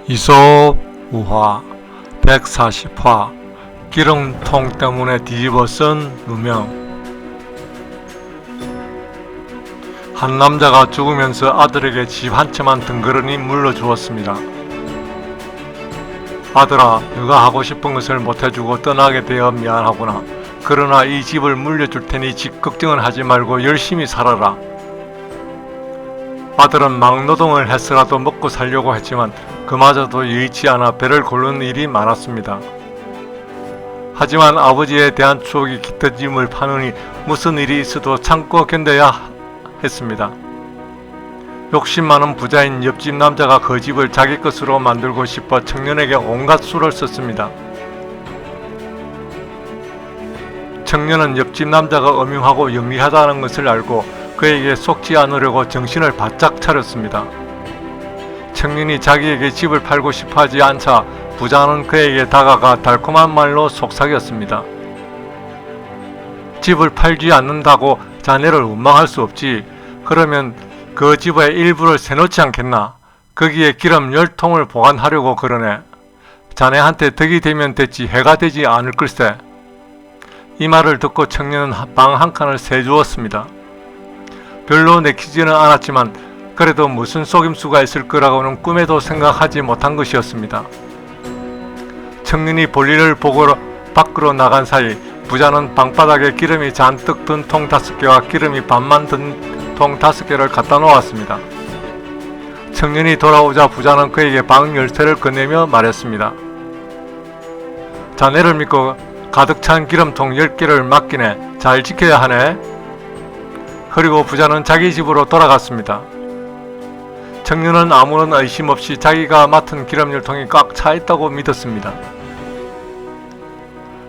이솝 우화 140화 기름통 때문에 뒤집어 쓴 누명. 한 남자가 죽으면서 아들에게 집 한 채만 덩그러니 물려주었습니다. 아들아, 네가 하고 싶은 것을 못해주고 떠나게 되어 미안하구나. 그러나 이 집을 물려줄 테니 집 걱정은 하지 말고 열심히 살아라. 아들은 막노동을 해서라도 먹고 살려고 했지만 그마저도 여의치 않아 배를 고르는 일이 많았습니다. 하지만 아버지에 대한 추억이 깃들짐을 파느니 무슨 일이 있어도 참고 견뎌야 했습니다. 욕심 많은 부자인 옆집 남자가 그 집을 자기 것으로 만들고 싶어 청년에게 온갖 수를 썼습니다. 청년은 옆집 남자가 음흉하고 영리하다는 것을 알고 그에게 속지 않으려고 정신을 바짝 차렸습니다. 청년이 자기에게 집을 팔고 싶어 하지 않자 부자는 그에게 다가가 달콤한 말로 속삭였습니다. 집을 팔지 않는다고 자네를 원망할 수 없지. 그러면 그 집의 일부를 세놓지 않겠나? 거기에 기름 10통을 보관하려고 그러네. 자네한테 덕이 되면 됐지 해가 되지 않을 걸세. 이 말을 듣고 청년은 방 한 칸을 세주었습니다. 별로 내키지는 않았지만 그래도 무슨 속임수가 있을 거라고는 꿈에도 생각하지 못한 것이었습니다. 청년이 볼일을 보고 밖으로 나간 사이 부자는 방바닥에 기름이 잔뜩 든 통 5개와 기름이 반만 든 통 5개를 갖다 놓았습니다. 청년이 돌아오자 부자는 그에게 방 열쇠를 건네며 말했습니다. 자네를 믿고 가득 찬 기름통 10개를 맡기네. 잘 지켜야 하네. 그리고 부자는 자기 집으로 돌아갔습니다. 청년은 아무런 의심 없이 자기가 맡은 기름열통이 꽉 차 있다고 믿었습니다.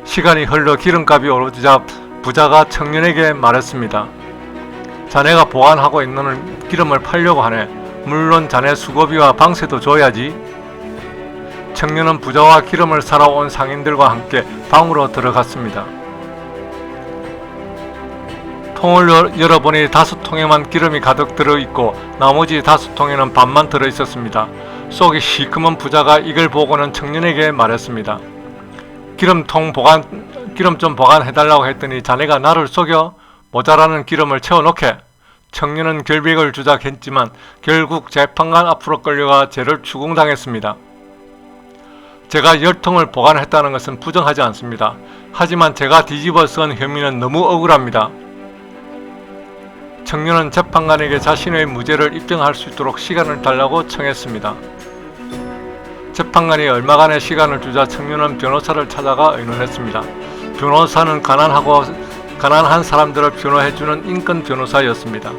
시간이 흘러 기름값이 오르자 부자가 청년에게 말했습니다. 자네가 보관하고 있는 기름을 팔려고 하네. 물론 자네 수고비와 방세도 줘야지. 청년은 부자와 기름을 사러 온 상인들과 함께 방으로 들어갔습니다. 통을 열어보니 5통에만 기름이 가득 들어있고 나머지 5통에는 반만 들어있었습니다. 속이 시커먼 부자가 이걸 보고는 청년에게 말했습니다. 기름 좀 보관해달라고 했더니 자네가 나를 속여? 모자라는 기름을 채워놓게. 청년은 결백을 주작했지만 결국 재판관 앞으로 끌려가 죄를 추궁당했습니다. 제가 10통을 보관했다는 것은 부정하지 않습니다. 하지만 제가 뒤집어 쓴 혐의는 너무 억울합니다. 청년은 재판관에게 자신의 무죄를 입증할 수 있도록 시간을 달라고 청했습니다. 재판관이 얼마간의 시간을 주자 청년은 변호사를 찾아가 의논했습니다. 변호사는 가난한 사람들을 변호해주는 인권 변호사였습니다.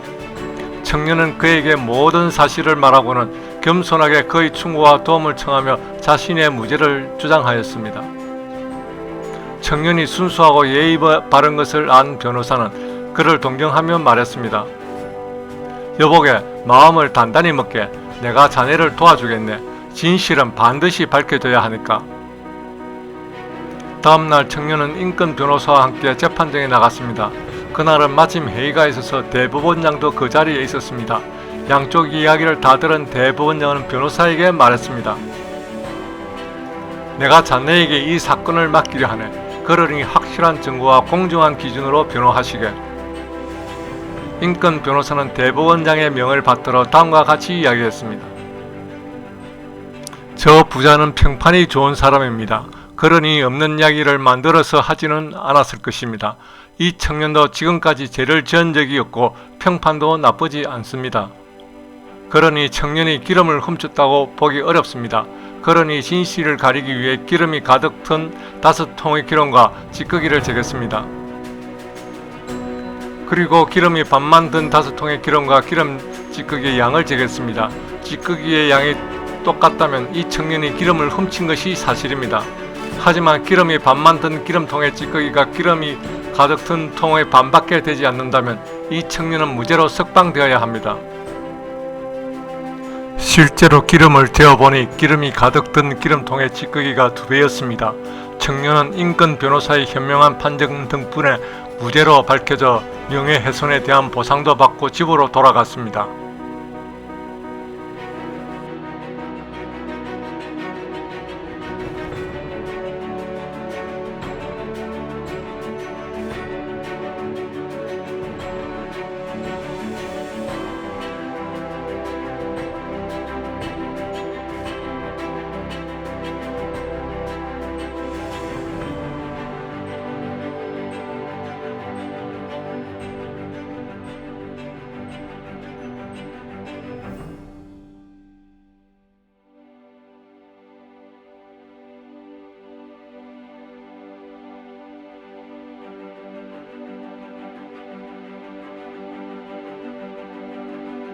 청년은 그에게 모든 사실을 말하고는 겸손하게 그의 충고와 도움을 청하며 자신의 무죄를 주장하였습니다. 청년이 순수하고 예의 바른 것을 안 변호사는 그를 동경하며 말했습니다. 여보게, 마음을 단단히 먹게. 내가 자네를 도와주겠네. 진실은 반드시 밝혀져야 하니까. 다음날 청년은 인권 변호사와 함께 재판정에 나갔습니다. 그날은 마침 회의가 있어서 대법원장도 그 자리에 있었습니다. 양쪽 이야기를 다 들은 대법원장은 변호사에게 말했습니다. 내가 자네에게 이 사건을 맡기려 하네. 그러니 확실한 증거와 공정한 기준으로 변호하시게. 인권 변호사는 대법원장의 명을 받들어 다음과 같이 이야기했습니다. 저 부자는 평판이 좋은 사람입니다. 그러니 없는 이야기를 만들어서 하지는 않았을 것입니다. 이 청년도 지금까지 죄를 지은 적이 없고 평판도 나쁘지 않습니다. 그러니 청년이 기름을 훔쳤다고 보기 어렵습니다. 그러니 진실을 가리기 위해 기름이 가득 든 5통의 기름과 찌꺼기를 재겠습니다. 그리고 기름이 반만 든 5통의 기름과 기름 찌꺼기의 양을 재겠습니다. 찌꺼기의 양이 똑같다면 이 청년이 기름을 훔친 것이 사실입니다. 하지만 기름이 반만 든 기름통의 찌꺼기가 기름이 가득 든 통의 반밖에 되지 않는다면 이 청년은 무죄로 석방되어야 합니다. 실제로 기름을 재어보니 기름이 가득 든 기름통의 찌꺼기가 2배였습니다. 청년은 인권 변호사의 현명한 판정 덕분에 무죄로 밝혀져 명예훼손에 대한 보상도 받고 집으로 돌아갔습니다.